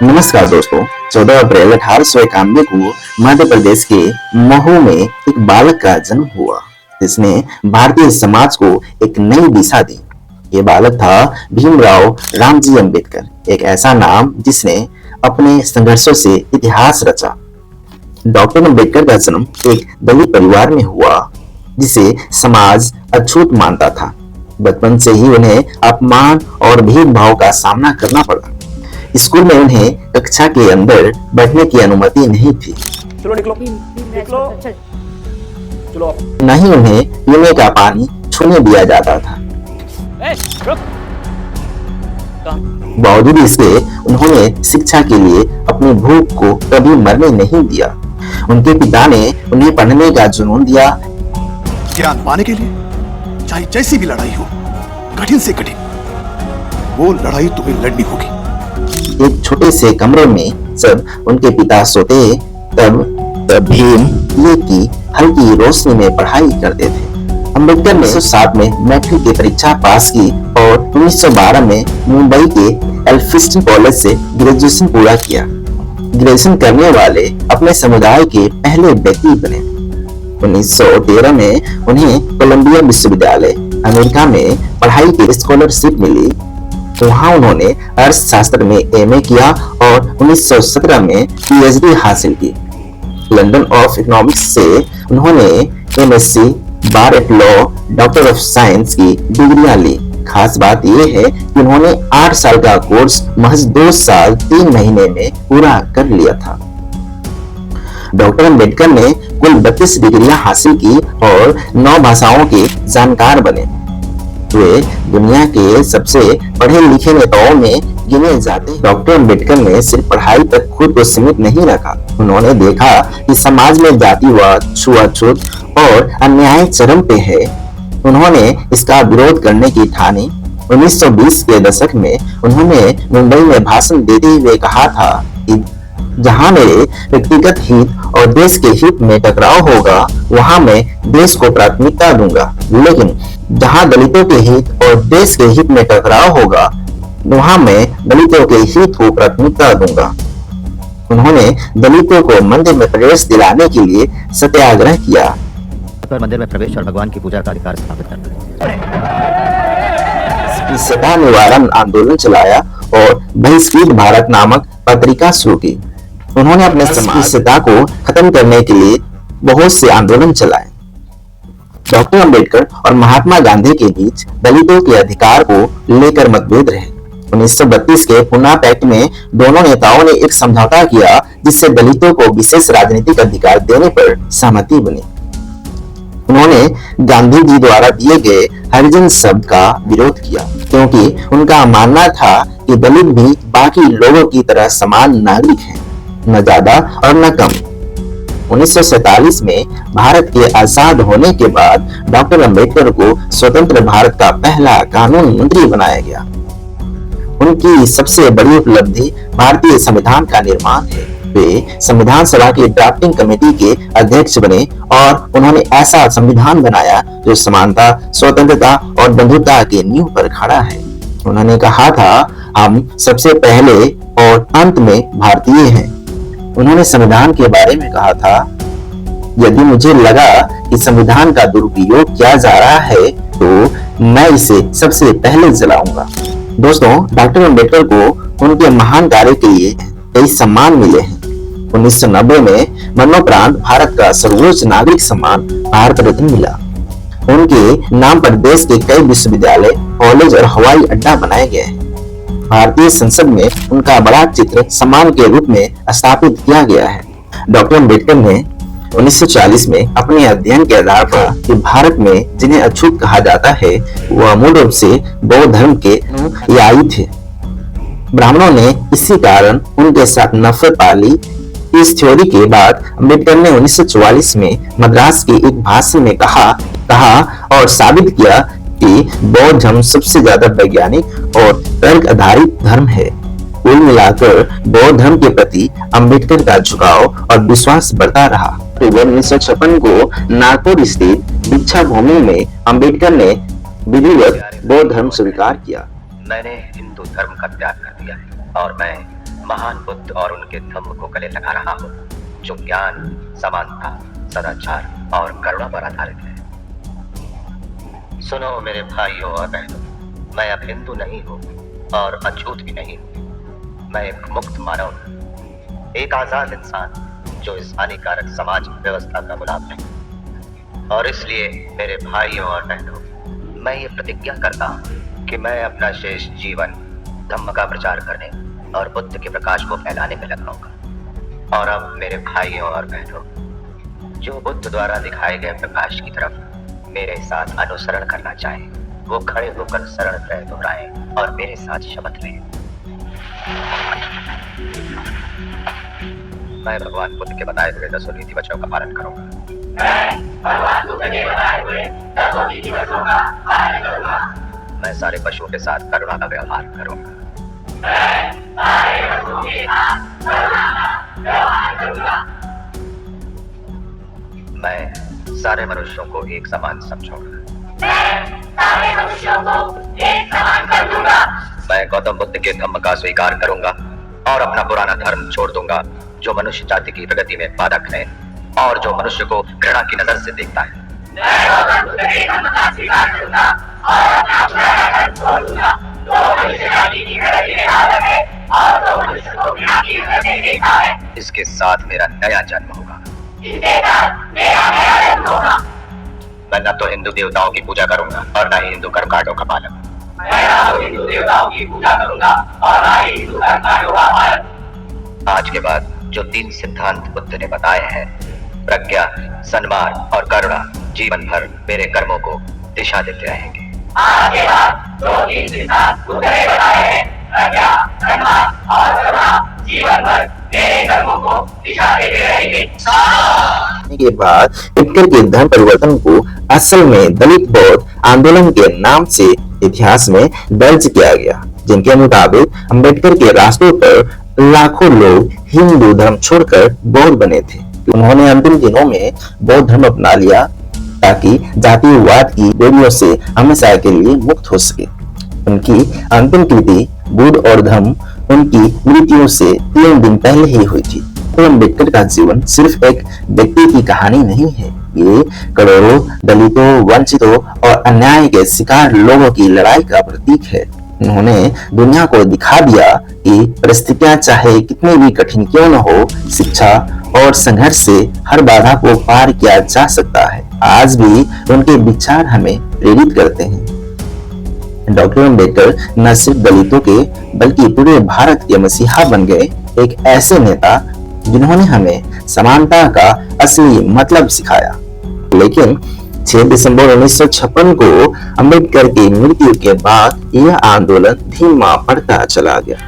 नमस्कार दोस्तों, 14 अप्रैल 1891 को मध्य प्रदेश के महू में एक बालक का जन्म हुआ, जिसने भारतीय समाज को एक नई दिशा दी। ये बालक था भीमराव रामजी अंबेडकर, एक ऐसा नाम जिसने अपने संघर्षों से इतिहास रचा। डॉक्टर अंबेडकर का जन्म एक दलित परिवार में हुआ, जिसे समाज अछूत मानता था। बचपन से ही उन्हें अपमान और भेदभाव का सामना करना पड़ा। स्कूल में उन्हें कक्षा के अंदर बैठने की अनुमति नहीं थी। चलो निकलो, निकलो, चलो। न ही उन्हें पीने का पानी छूने दिया जाता था। बावजूद इसके उन्होंने शिक्षा के लिए अपनी भूख को कभी मरने नहीं दिया। उनके पिता ने उन्हें पढ़ने का जुनून दिया। ज्ञान पाने के लिए चाहे जैसी भी लड़ाई हो, कठिन से कठिन, वो लड़ाई तुम्हें लड़नी होगी। एक छोटे से कमरे में जब उनके पिता सोते, तब भीम दिए की हल्की रोशनी में पढ़ाई करते थे। अंबेडकर ने 1907 में मैट्रिक की परीक्षा पास की और 1912 में मुंबई के एल्फिंस्टन कॉलेज से ग्रेजुएशन पूरा किया। ग्रेजुएशन करने वाले अपने समुदाय के पहले व्यक्ति बने। 1913 में उन्हें कोलंबिया विश्वविद्यालय अमेरिका में पढ़ाई की स्कॉलरशिप मिली। वहां उन्होंने अर्थशास्त्र में एमए किया और 1917 में पीएचडी हासिल की। लंदन ऑफ इकोनॉमिक्स से उन्होंने MSc, bar at law, doctor of science की डिग्रियां ली। खास बात यह है कि उन्होंने 8 साल का कोर्स महज 2 साल 3 महीने में पूरा कर लिया था। डॉक्टर अंबेडकर ने कुल 32 डिग्रियां हासिल की और 9 भाषाओं के जानकार बने। वे दुनिया के सबसे पढ़े लिखे नेताओं में गिने जाते। डॉक्टर अंबेडकर ने सिर्फ पढ़ाई तक खुद को सीमित नहीं रखा। उन्होंने देखा कि समाज में जातिवाद, छुआछूत और अन्याय चरम पे है। उन्होंने इसका विरोध करने की ठानी। 1920 के दशक में उन्होंने मुंबई में भाषण देते हुए कहा था कि जहां मेरे व्यक्तिगत हित और देश के हित में टकराव होगा, वहां मैं देश को प्राथमिकता दूंगा, लेकिन जहां दलितों के हित और देश के हित में टकराव होगा, वहां मैं दलितों के हित को प्राथमिकता दूंगा। उन्होंने दलितों को मंदिर में प्रवेश दिलाने के लिए सत्याग्रह किया। मंदिर में प्रवेश और भगवान की पूजा का अधिकार स्थापित करना। सत्ता निवारण आंदोलन चलाया और बहिष्कृत भारत नामक पत्रिका शुरू की। उन्होंने अपने अस्पृश्यता को खत्म करने के लिए बहुत से आंदोलन चलाए। डॉक्टर अंबेडकर और महात्मा गांधी के बीच दलितों के अधिकार को लेकर मतभेद रहे। 1932 के पुना पैक्ट में दोनों नेताओं ने एक समझौता किया, जिससे दलितों को विशेष राजनीतिक अधिकार देने पर सहमति बनी। उन्होंने गांधी जी द्वारा दिए गए हरिजन शब्द का विरोध किया, क्योंकि उनका मानना था कि दलित भी बाकी लोगों की तरह समान नागरिक हैं, न ज्यादा और न कम। 1947 में भारत के आजाद होने के बाद डॉक्टर अंबेडकर को स्वतंत्र भारत का पहला कानून मंत्री बनाया गया। उनकी सबसे बड़ी उपलब्धि भारतीय संविधान का निर्माण है। वे संविधान सभा की ड्राफ्टिंग कमेटी के अध्यक्ष बने और उन्होंने ऐसा संविधान बनाया जो समानता, स्वतंत्रता और बंधुता के नींव पर खड़ा है। उन्होंने कहा था, हम सबसे पहले और अंत में भारतीय हैं। उन्होंने संविधान के बारे में कहा था, यदि मुझे लगा कि संविधान का दुरुपयोग किया जा रहा है, तो मैं इसे सबसे पहले जलाऊंगा। दोस्तों, डॉक्टर अंबेडकर को उनके महान कार्य के लिए कई सम्मान मिले हैं। 1990 में मरणोपरांत भारत का सर्वोच्च नागरिक सम्मान भारत रत्न मिला। उनके नाम पर देश के कई विश्वविद्यालय, कॉलेज और हवाई अड्डा बनाए गए हैं। भारतीय संसद में उनका बड़ा चित्र सम्मान के रूप में स्थापित किया गया है। डॉक्टर अंबेडकर ने 1940 में अपने अध्ययन के आधार पर कि भारत में जिन्हें अछूत कहा जाता है, वह मूल रूप से बौद्ध धर्म के अनुयायी थे। ब्राह्मणों ने इसी कारण उनके साथ नफरत पाली। इस थ्योरी के बाद अंबेडकर ने 1944 में मद्रास के एक भाषण में कहा और साबित किया कि बौद्ध धर्म सबसे ज्यादा वैज्ञानिक और तर्क आधारित धर्म है। कुल मिलाकर बौद्ध धर्म के प्रति अंबेडकर का झुकाव और विश्वास बढ़ता रहा। अक्टूबर 1956 को नागपुर स्थित दीक्षा भूमि में अंबेडकर ने विधिवत बौद्ध धर्म स्वीकार किया। मैंने हिंदू धर्म का त्याग कर दिया है और मैं महान बुद्ध और उनके धम्म को गले लगा रहा हूँ, जो ज्ञान, समानता, सदाचार और करुणा पर आधारित है। सुनो मेरे भाइयों और बहनों, मैं अब हिंदू नहीं हूँ और अछूत भी नहीं हूँ। मैं एक मुक्त मानव हूँ, एक आजाद इंसान जो इस हानिकारक समाज व्यवस्था का गुलाम नहीं। और इसलिए मेरे भाइयों और बहनों, मैं ये प्रतिज्ञा करता हूँ कि मैं अपना शेष जीवन धम्म का प्रचार करने और बुद्ध के प्रकाश को फैलाने में लगाऊंगा। और अब मेरे भाइयों और बहनों, जो बुद्ध द्वारा दिखाए गए प्रकाश की तरफ मेरे साथ अनुसरण करना चाहे, वो खड़े होकर शरण त्रय दोहराएं और मेरे साथ शपथ लें। मैं भगवान बुद्ध के बताए हुए 10 नीति वचनों का पालन करूंगा। मैं सारे पशुओं के साथ करुणा का व्यवहार करूंगा। मैं सारे मनुष्यों को एक समान समझूंगा। मैं गौतम बुद्ध के धम्म का स्वीकार करूंगा और अपना पुराना धर्म छोड़ दूंगा, जो मनुष्य जाति की प्रगति में बाधक है और जो मनुष्य को घृणा की नजर से देखता है। इसके साथ मेरा नया जन्म होगा। मैं न तो हिंदू देवताओं की पूजा करूंगा और न ही हिंदू कर्मकांडों का पालन। आज के बाद जो 3 सिद्धांत बुद्ध ने बताए हैं, प्रज्ञा, सम्मान और करुणा, जीवन भर मेरे कर्मों को दिशा देते रहेंगे। के बाद अम्बेडकर के धर्म परिवर्तन को असल में दलित बौद्ध आंदोलन के नाम से इतिहास में दर्ज किया गया, जिनके मुताबिक अम्बेडकर के रास्तों पर लाखों लोग हिंदू धर्म छोड़कर बौद्ध बने थे। उन्होंने अंतिम दिनों में बौद्ध धर्म अपना लिया ताकि जातिवाद की बेड़ियों से हमेशा के लिए मुक्त हो सके। उनकी अंतिम कृति बुद्ध और धम्म उनकी मृत्यु से 3 दिन पहले ही हुई थी। तो अम्बेडकर का जीवन सिर्फ एक व्यक्ति की कहानी नहीं है, ये करोड़ों दलितों, वंचितों और अन्याय के शिकार लोगों की लड़ाई का प्रतीक है। उन्होंने दुनिया को दिखा दिया कि परिस्थितियां चाहे कितनी भी कठिन क्यों न हो, शिक्षा और संघर्ष से हर बाधा को पार किया जा सकता है। आज भी उनके विचार हमें प्रेरित करते हैं। डॉक्टर अम्बेडकर न सिर्फ दलितों के बल्कि पूरे भारत के मसीहा बन गए, एक ऐसे नेता जिन्होंने हमें समानता का असली मतलब सिखाया। लेकिन 6 दिसंबर 1956 को अम्बेडकर की मृत्यु के बाद यह आंदोलन धीमा पड़ता चला गया।